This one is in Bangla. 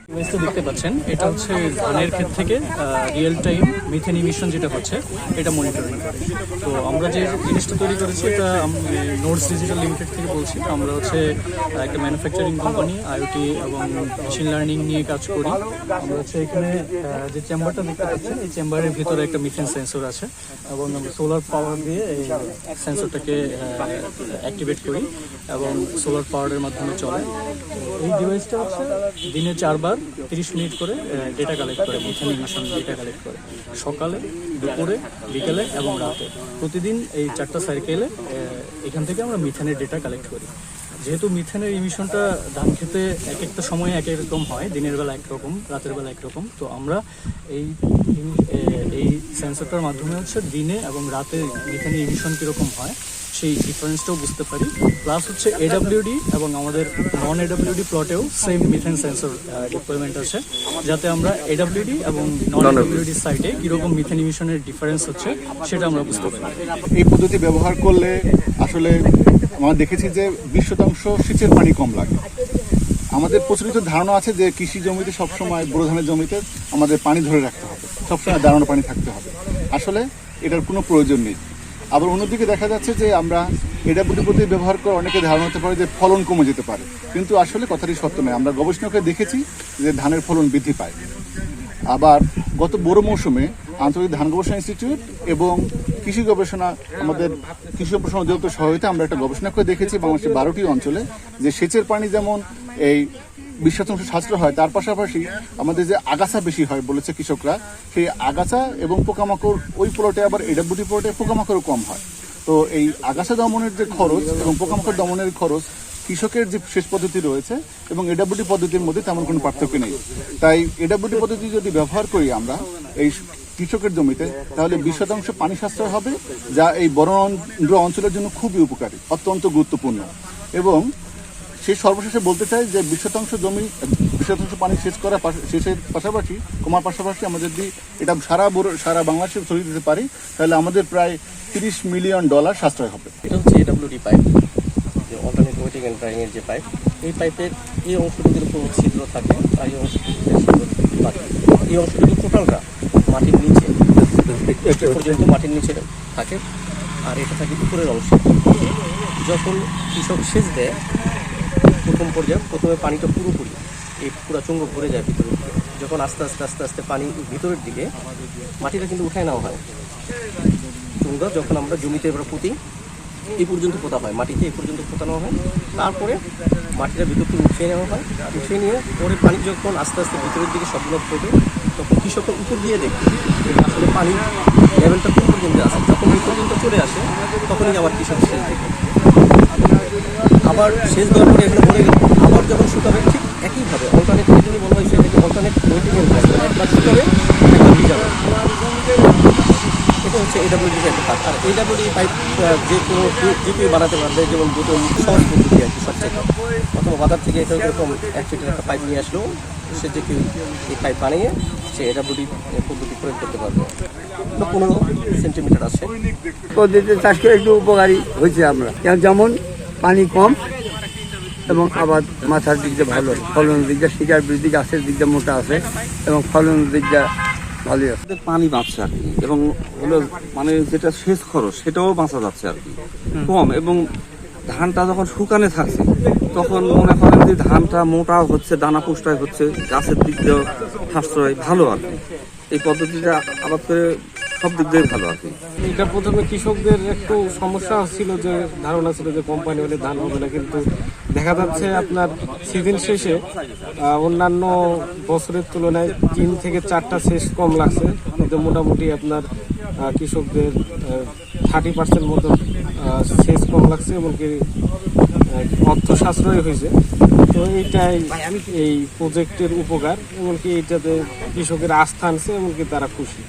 ডিভাইসটা দেখতে পাচ্ছেন, এটা হচ্ছে ধানের ক্ষেত থেকে রিয়েল টাইম মিথেন ইমিশন যেটা হচ্ছে এটা মনিটরিং করে। তো আমরা যে জিনিসটা তৈরি করেছি এটা নোটস ডিজিটাল লিমিটেড থেকে বলছি। আমরা হচ্ছে একটা ম্যানুফ্যাকচারিং কোম্পানি, আইওটি এবং মেশিন লার্নিং নিয়ে কাজ করি। আমরা হচ্ছে এখানে যে চেম্বারটা দেখতে পাচ্ছেন, এই চেম্বারের ভিতরে একটা মিথেন সেন্সর আছে এবং আমরা সোলার পাওয়ার দিয়ে এই সেন্সরটাকে অ্যাক্টিভেট করি এবং সোলার পাওয়ারের মাধ্যমে চলে। এই ডিভাইসটা হচ্ছে দিনে 4 বার 30 মিনিট করে ডেটা কালেক্ট করে, মিথেন ইমিশন ডেটা কালেক্ট করে সকালে, দুপুরে, বিকেলে এবং রাতে। প্রতিদিন এই 4টা সাইকেলে এখান থেকে আমরা মিথেনের ডেটা কালেক্ট করি। যেহেতু মিথেনের ইমিশনটা ধান খেতে এক একটা সময়ে এক এক রকম হয়, দিনের বেলা একরকম, রাতের বেলা একরকম, তো আমরা এই সেন্সরটার মাধ্যমে হচ্ছে দিনে এবং রাতে মিথেনের ইমিশন কীরকম হয় সেই ডিফারেন্সটাও বুঝতে পারি। প্লাস হচ্ছে এডাব্লিউডি এবং আমাদের নন এডাব্লিউডি প্লটেও সেম মিথেন সেন্সর ডিপ্লয়মেন্ট আছে, যাতে আমরা এডাব্লিউডি এবং নন এডাব্লিউডি সাইটে কীরকম মিথেন ইমিশনের ডিফারেন্স হচ্ছে সেটা আমরা বুঝতে পারি। এই পদ্ধতি ব্যবহার করলে আসলে আমরা দেখেছি যে 20% সেচের পানি কম লাগে। আমাদের প্রচলিত ধারণা আছে যে কৃষি জমিতে সবসময় বোরো ধানের জমিতে আমাদের পানি ধরে রাখতে হবে, সবসময় দাঁড়ানো পানি থাকতে হবে। আসলে এটার কোনো প্রয়োজন নেই। আবার অন্যদিকে দেখা যাচ্ছে যে আমরা এডাব্লিউডি পদ্ধতি ব্যবহার করে অনেকে ধারণা হতে পারে যে ফলন কমে যেতে পারে, কিন্তু আসলে কথাটি সত্য নয়। আমরা গবেষণা করে দেখেছি যে ধানের ফলন বৃদ্ধি পায়। আবার গত বোরো মৌসুমে আন্তর্জাতিক ধান গবেষণা ইনস্টিটিউট এবং কৃষি গবেষণা আমাদের কৃষি সম্প্রসারণ অধিদপ্তর সহায়তা আমরা একটা গবেষণা করে দেখেছি বাংলাদেশের 12টি অঞ্চলে যে সেচের পানি যেমন এই 20% সাশ্রয় হয়, তার পাশাপাশি আমাদের যে আগাছা বেশি হয় বলেছে কৃষকরা, সেই আগাছা এবং পোকামাকড় ওই প্লটে আবার এডাব্লিউডি প্লটে পোকামাকড়ও কম হয়। তো এই আগাছা দমনের যে খরচ এবং পোকামাকড় দমনের খরচ কৃষকের যে সেচ পদ্ধতি রয়েছে এবং এডাব্লিউডি পদ্ধতির মধ্যে তেমন কোনো পার্থক্য নেই। তাই এডাব্লিউডি পদ্ধতি যদি ব্যবহার করি আমরা এই কৃষকের জমিতে, তাহলে 20% পানি সাশ্রয় হবে, যা এই বরেন্দ্র অঞ্চলের জন্য খুবই উপকারী, অত্যন্ত গুরুত্বপূর্ণ। এবং সেই সর্বশেষে বলতে চাই যে 20% পানি সেচের পাশাপাশি কমার পাশাপাশি আমরা যদি এটা সারা বাংলাদেশে ছড়িয়ে দিতে পারি, তাহলে আমাদের প্রায় $30 মিলিয়ন সাশ্রয় হবে। এটা হচ্ছে এডাব্লিউডি পাইপ, যে অল্টারনেট ওয়েটিং অ্যান্ড ড্রাইংয়ের যে পাইপ। এই পাইপের এই অংশটুকুর উপর ছিদ্র থাকে আর এই অংশটুকুতে ছিদ্র থাকে। এই অংশটুকু টোটালটা মাটির নিচে পর্যন্ত মাটির নিচে থাকে, আর এটা থাকে উপরের অংশে। যখন কৃষক সেচ দেয় প্রথম পর্যায়ে প্রথমে পানিটা পুরোপুরি এই পুরো চুঙ্গ ভরে যায় ভিতরের দিকে। যখন আস্তে আস্তে আস্তে আস্তে পানি ভিতরের দিকে, মাটিটা কিন্তু উঠায় নেওয়া হয়। চুঙ্গ যখন আমরা জমিতে এবার পুঁতি এই পর্যন্ত পোতা হয়, মাটিতে এই পর্যন্ত পোতানো হয়। তারপরে মাটিটা ভিতর থেকে উঠিয়ে নেওয়া হয়। উঠিয়ে নিয়ে পরে পানি যখন আস্তে আস্তে ভিতরের দিকে সবগুলো পড়বে, তখন কৃষকের উপর দিয়ে দেখবে আসলে পানির লেভেলটা কোন পর্যন্ত আসে। যখন এই পর্যন্ত চলে আসে তখনই আবার কৃষক সেচ দেখবে। আবার সেচ দেওয়ার পরে এখানে পড়ে গেল, আবার যখন শুকাবে ঠিক একইভাবে অল্টারনেট ওয়েটিং বলা হয়, সেটাকে অল্টারনেট ওয়েটিং একবার শুকাবে একবার ভিজাবে। এটা হচ্ছে এডাব্লিউডি পাইপের কাজ। আর এডাব্লিউডি পাইপ যে কোনো যে কেউ বানাতে পারবে, যেমন দুটো সহজ পদ্ধতি আর কি সবচেয়ে। অথবা বাজার থেকে এটা এরকম 1 ফিটের একটা পাইপ নিয়ে আসলেও সে যে কেউ এই পাইপ বানিয়ে সে এডাব্লিউডি পদ্ধতি প্রয়োগ করতে পারবে। 15 সেন্টিমিটার আছে পদ্ধতিতে চাষ করে একটু উপকারী হয়েছে আমরা, যেমন পানি কম এবং আবাদ মাথার দিক দিয়ে ভালো, ফলনের দিকটা শিকার বৃদ্ধি, গাছের দিকটা মোটা আছে এবং ফলনের দিকটা ভালোই আছে। পানি বাঁচছে আর কি, এবং হলো মানে যেটা সেচ খরচ সেটাও বাঁচা যাচ্ছে আর কি কম। এবং ধানটা যখন শুকানে থাকছে তখন মনে করেন যে ধানটা মোটা হচ্ছে, দানা পুষ্টায় হচ্ছে, গাছের দিক দিয়েও সাশ্রয় ভালো আর কি। এই পদ্ধতিটা আবাদ করে সব দিক দিয়ে ভালো আর কি। এটা প্রথমে কৃষকদের একটু সমস্যা ছিল, যে ধারণা ছিল যে কোম্পানি হলে ধান হবে না, কিন্তু দেখা যাচ্ছে আপনার সিজন শেষে অন্যান্য বছরের তুলনায় 3 থেকে 4টা সেচ কম লাগছে। কিন্তু মোটামুটি আপনার কৃষকদের 30% মতো সেচ কম লাগছে, এমনকি অর্থ সাশ্রয় হয়েছে। তো এইটাই এই প্রজেক্টের উপকার, এমনকি এইটাতে কৃষকের আস্থা আনছে, এমনকি তারা খুশি।